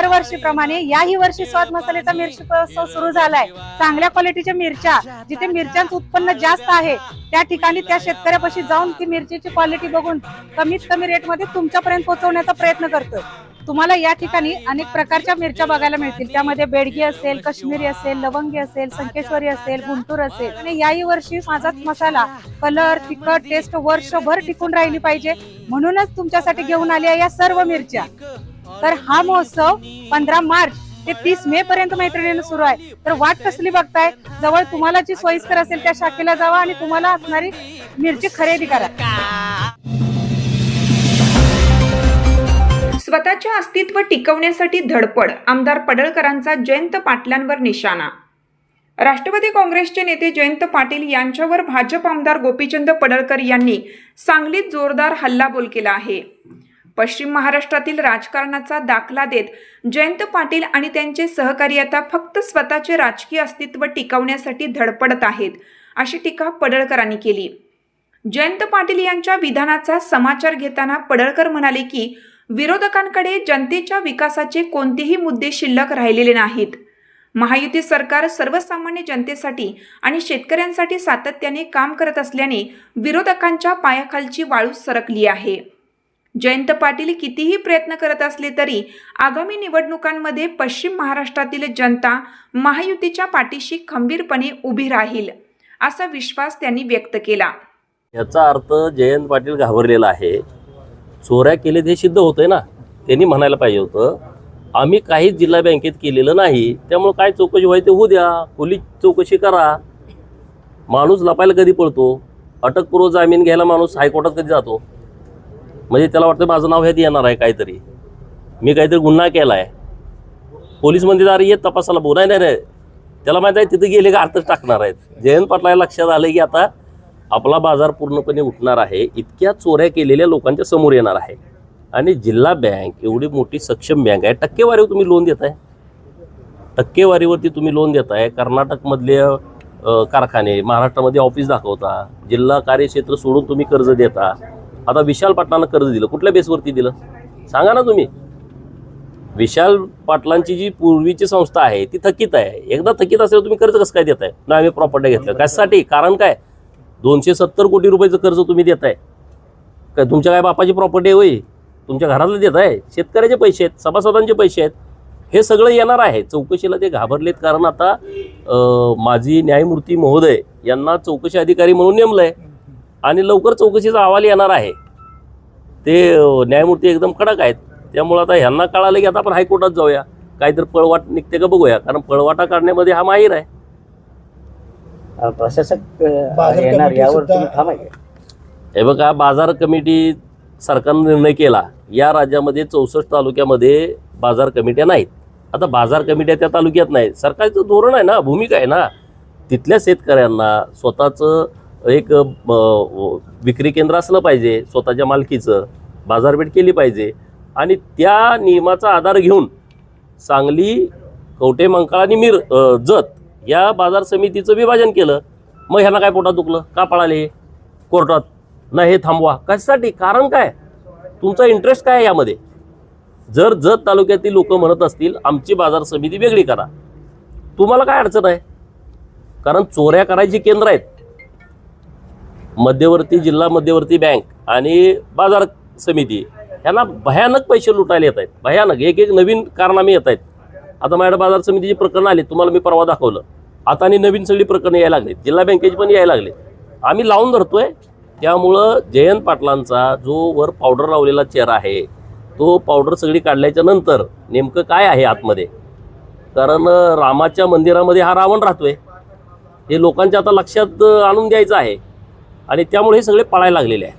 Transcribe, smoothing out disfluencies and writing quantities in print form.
दरवर्षीप्रमाणे याही वर्षी स्वाद मसाल्याचा मिरची महोत्सव सुरू झालाय। चांगल्या क्वालिटीच्या मिरच्या, जिथे मिरच्यांचं उत्पन्न जास्त आहे त्या ठिकाणी त्या शेतकऱ्यापाशी जाऊन ती मिरचीची क्वालिटी बघून कमीत कमी रेटमध्ये तुमच्यापर्यंत पोहोचवण्याचा प्रयत्न करतोय। तुम्हाला या ठिकाणी अनेक प्रकारच्या मिरच्या बघायला मिळतील। त्यामध्ये बेडगी असेल, काश्मीरी असेल, लवंगी असेल, संकेश्वरी असेल, गुंटूर असेल। आणि याही वर्षी माझा मसाला कलर, तिखट, टेस्ट वर्षभर टिकून राहिली पाहिजे म्हणूनच तुमच्यासाठी घेऊन आली आहे या सर्व मिरच्या। तर हा महोत्सव 15 मार्च ते 30 मे पर्यंत मैत्रिणींना सुरू आहे। तर वाट कसली बघताय? जवळ तुम्हाला जी सोयीस्कर असेल त्या शाखेला जावा आणि तुम्हाला असणारी मिरची खरेदी करा। स्वतःचे अस्तित्व टिकवण्यासाठी धडपड, आमदार पडळकरांचा जयंत पाटलांवर निशाणा। राष्ट्रवादी काँग्रेसचे नेते जयंत पाटील यांच्यावर भाजप आमदार गोपीचंद पडळकर यांनी सांगलीत जोरदार हल्लाबोल केला आहे। पश्चिम महाराष्ट्रातील राजकारणाचा दाखला देत जयंत पाटील आणि त्यांचे सहकारी आता फक्त स्वतःचे राजकीय अस्तित्व टिकवण्यासाठी धडपडत आहेत, अशी टीका पडळकरांनी केली। जयंत पाटील यांच्या विधानाचा समाचार घेताना पडळकर म्हणाले की विरोधकांकडे जनतेच्या विकासाचे कोणतेही मुद्दे शिल्लक राहिलेले नाहीत। महायुती सरकार सर्वसामान्य जनतेसाठी आणि शेतकऱ्यांसाठी सातत्याने काम करत असल्याने विरोधकांच्या पायाखालची वाळू सरकली आहे। जयंत पाटील कितीही प्रयत्न करत असले तरी आगामी निवडणुकांमध्ये पश्चिम महाराष्ट्रातील जनता महायुतीच्या पाठीशी खंबीरपणे उभी राहील, असा विश्वास त्यांनी व्यक्त केला। याचा अर्थ जयंत पाटील घाबरलेला आहे। चोऱ्या केले ते सिद्ध होतंय ना। त्यांनी म्हणायला पाहिजे होतं आम्ही काहीच जिल्हा बँकेत केलेलं नाही, त्यामुळे काय चौकशी व्हायची होऊ द्या, पोलीस चौकशी करा। माणूस लपायला कधी पळतो? अटकपूर्व जामीन घ्यायला माणूस हायकोर्टात कधी जातो? म्हणजे त्याला वाटतं माझं नाव ह्यात येणार आहे, काहीतरी मी काहीतरी गुन्हा केला आहे। पोलीस म्हणते अरे येत तपासाला बोलाय नाही, त्याला माहीत आहे तिथे गेले का अर्थच टाकणार आहेत। जयंत पाटलाला लक्षात आलं की आता आपला बाजार पूर्णपणे उठणार आहे, इतक्या चोऱ्या केलेल्या लोकांच्या समोर येणार आहे। आणि जिल्हा बँक एवढी मोठी सक्षम बँक आहे, टक्केवारीवर तुम्ही लोन देताय, टक्केवारीवरती तुम्ही लोन देताय। कर्नाटकमधले कारखाने महाराष्ट्रामध्ये ऑफिस दाखवता, जिल्हा कार्यक्षेत्र सोडून तुम्ही कर्ज देता। आता विशाल पाटलांना कर्ज दिलं, कुठल्या बेसवरती दिलं सांगा ना तुम्ही? विशाल पाटलांची जी पूर्वीची संस्था आहे ती थकीत आहे। एकदा थकीत असल्यावर तुम्ही कर्ज कसं काय देताय? ना आम्ही प्रॉपर्टी घेतलं कशासाठी? कारण काय? 270 कोटी रुपयाचं कर्ज तुम्ही देताय काय? तुमच्या काय बापाची प्रॉपर्टी आहे होय? तुमच्या घरातलं देताय? शेतकऱ्याचे पैसे आहेत, सभासदांचे पैसे आहेत, हे सगळं येणार आहे। चौकशीला ते घाबरलेत कारण आता माजी न्यायमूर्ती महोदय यांना चौकशी अधिकारी म्हणून नेमलंय आणि लवकर चौकशीचा अहवाल येणार आहे। ते न्यायमूर्ती एकदम कडक आहेत, त्यामुळे आता ह्यांना कळालं की आता आपण हायकोर्टात जाऊया, काहीतरी पळवाट निघते का बघूया, कारण पळवाटा काढण्यामध्ये हा माहीर आहे। प्रशासक येणार यावर तुम्ही थांबाय? हे बघा, बाजार कमिटी सरकारने निर्णय केला, या राज्यामध्ये 64 तालुक्यामध्ये बाजार कमिट्या नाहीत। आता बाजार कमिट्या त्या तालुक्यात नाहीत, सरकारचं धोरण आहे ना, भूमिका आहे ना। तिथल्या शेतकऱ्यांना स्वतःचं एक विक्री केंद्र असलं पाहिजे, स्वतःच्या मालकीचं बाजारपेठ केली पाहिजे। आणि त्या नियमाचा आधार घेऊन सांगली, कवठे मंकाळ आणि जत या बाजार समितीचं विभाजन केलं। मग ह्यांना काय पोटात दुखलं? का पळाले कोर्टात? नाही हे थांबवा कशासाठी? कारण काय? तुमचा इंटरेस्ट काय आहे यामध्ये? जर जत तालुक्यातील लोक म्हणत असतील आमची बाजार समिती वेगळी करा, तुम्हाला काय अडचण आहे? कारण चोऱ्या करायची केंद्र आहेत, मध्यवर्ती जिल्हा मध्यवर्ती बँक आणि बाजार समिती, ह्यांना भयानक पैसे लुटायला येत आहेत, भयानक। एक नवीन कारनामे येत आहेत। आता माझ्या बाजार समितीची प्रकरणं आली, तुम्हाला मी परवा दाखवलं। आता आणि नवीन सगळी प्रकरणं यायला लागली, जिल्हा बँकेची पण यायला लागले। आम्ही लावून धरतोय। त्यामुळं जयंत पाटलांचा जो वर पावडर लावलेला चेहरा आहे तो पावडर सगळी काढल्याच्या नंतर नेमकं काय आहे आतमध्ये? कारण रामाच्या मंदिरामध्ये हा रावण राहतोय, हे लोकांच्या आता लक्षात आणून द्यायचं आहे आणि त्यामुळे हे सगळे पळायला लागलेले आहे।